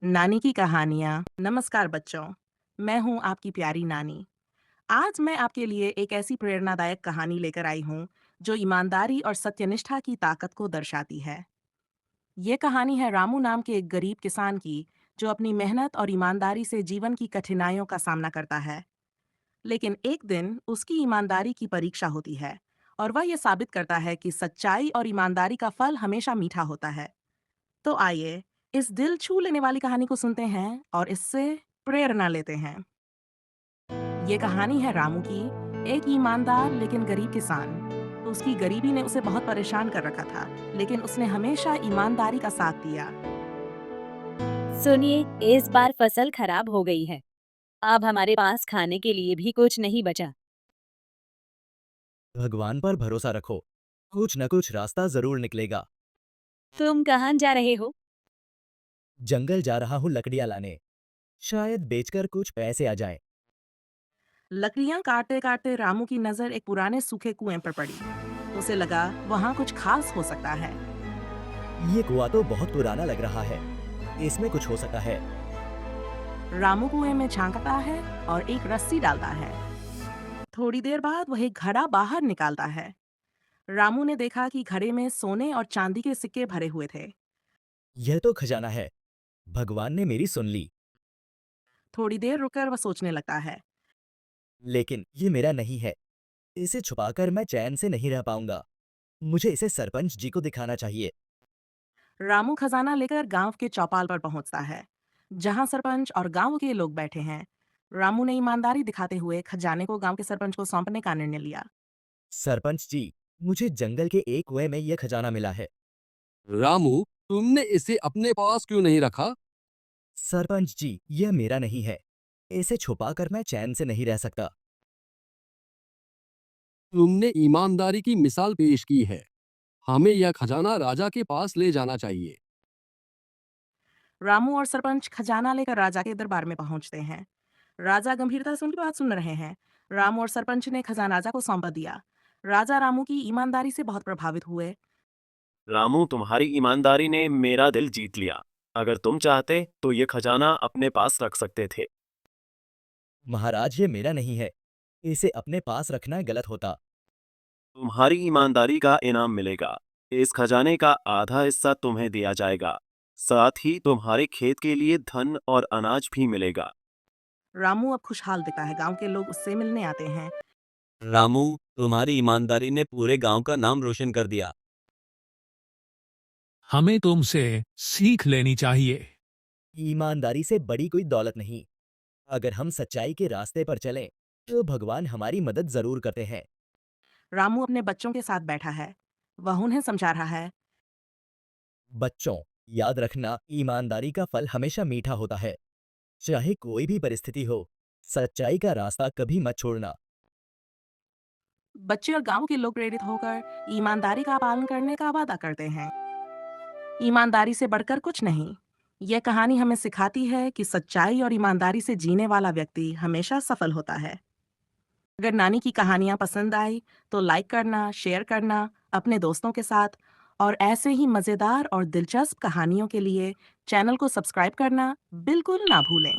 नानी की कहानियाँ। नमस्कार बच्चों, मैं हूँ आपकी प्यारी नानी। आज मैं आपके लिए एक ऐसी प्रेरणादायक कहानी लेकर आई हूँ जो ईमानदारी और सत्यनिष्ठा की ताकत को दर्शाती है। ये कहानी है रामू नाम के एक गरीब किसान की जो अपनी मेहनत और ईमानदारी से जीवन की कठिनाइयों का सामना करता है। लेकिन एक दिन उसकी ईमानदारी की परीक्षा होती है और वह ये साबित करता है कि सच्चाई और ईमानदारी का फल हमेशा मीठा होता है। तो आइए इस दिल छू लेने वाली कहानी को सुनते हैं और इससे प्रेरणा लेते हैं। ये कहानी है रामू की, एक ईमानदार लेकिन गरीब किसान। उसकी गरीबी ने उसे बहुत परेशान कर रखा था, लेकिन उसने हमेशा ईमानदारी का साथ दिया। सुनिए, इस बार फसल खराब हो गई है। अब हमारे पास खाने के लिए भी कुछ नहीं बचा। भगवान पर भरोसा रखो। कुछ न कुछ रास्ता जरूर निकलेगा। तुम कहाँ जा रहे हो? जंगल जा रहा हूँ लकड़ियाँ लाने। शायद बेचकर कुछ पैसे आ जाएं। लकड़ियां काटते काटते रामू की नजर एक पुराने सूखे कुएं पर पड़ी। उसे लगा वहां कुछ खास हो सकता है। ये कुआं तो बहुत पुराना लग रहा है। इसमें कुछ हो सकता है। रामू कुएं में झांकता है और एक रस्सी डालता है। थोड़ी देर बाद वह एक घड़ा बाहर निकालता है। रामू ने देखा कि घड़े में सोने और चांदी के सिक्के भरे हुए थे। यह तो खजाना है। भगवान ने मेरी सुन ली। थोड़ी देर रुककर वह सोचने लगता है। लेकिन ये मेरा नहीं है। इसे छुपाकर मैं चैन से नहीं रह पाऊंगा। मुझे इसे सरपंच जी को दिखाना चाहिए। रामू खजाना लेकर गांव के चौपाल पर पहुंचता है, जहां सरपंच और गांव के लोग बैठे हैं। रामू ने ईमानदारी दिखाते हुए खजाने को गांव के सरपंच को सौंपने का निर्णय लिया। सरपंच जी, मुझे जंगल के एक कुएं में यह खजाना मिला है। रामू, तुमने इसे अपने पास क्यों नहीं रखा? सरपंच जी, यह मेरा नहीं है। इसे छुपाकर मैं चैन से नहीं रह सकता। तुमने ईमानदारी की मिसाल पेश की है। हमें यह खजाना राजा के पास ले जाना चाहिए। रामू और सरपंच खजाना लेकर राजा के दरबार में पहुंचते हैं। राजा गंभीरता से उनकी बात सुन रहे हैं। रामू और सरपंच ने खजाना राजा को सौंपा दिया। राजा रामू की ईमानदारी से बहुत प्रभावित हुए। रामू, तुम्हारी ईमानदारी ने मेरा दिल जीत लिया। अगर तुम चाहते तो ये खजाना अपने पास रख सकते थे। महाराज, ये मेरा नहीं है। इसे अपने पास रखना गलत होता। तुम्हारी ईमानदारी का इनाम मिलेगा। इस खजाने का आधा हिस्सा तुम्हें दिया जाएगा। साथ ही तुम्हारे खेत के लिए धन और अनाज भी मिलेगा। रामू अब खुशहाल दिखता है। गांव के लोग उससे मिलने आते हैं। रामू, तुम्हारी ईमानदारी ने पूरे गांव का नाम रोशन कर दिया। हमें तुमसे सीख लेनी चाहिए। ईमानदारी से बड़ी कोई दौलत नहीं। अगर हम सच्चाई के रास्ते पर चलें, तो भगवान हमारी मदद जरूर करते हैं। रामू अपने बच्चों के साथ बैठा है। वह उन्हें समझा रहा है। बच्चों, याद रखना, ईमानदारी का फल हमेशा मीठा होता है। चाहे कोई भी परिस्थिति हो, सच्चाई का रास्ता कभी मत छोड़ना। बच्चे और गांव के लोग प्रेरित होकर ईमानदारी का पालन करने का वादा करते हैं। ईमानदारी से बढ़कर कुछ नहीं। यह कहानी हमें सिखाती है कि सच्चाई और ईमानदारी से जीने वाला व्यक्ति हमेशा सफल होता है। अगर नानी की कहानियां पसंद आई तो लाइक करना, शेयर करना अपने दोस्तों के साथ, और ऐसे ही मजेदार और दिलचस्प कहानियों के लिए चैनल को सब्सक्राइब करना बिल्कुल ना भूलें।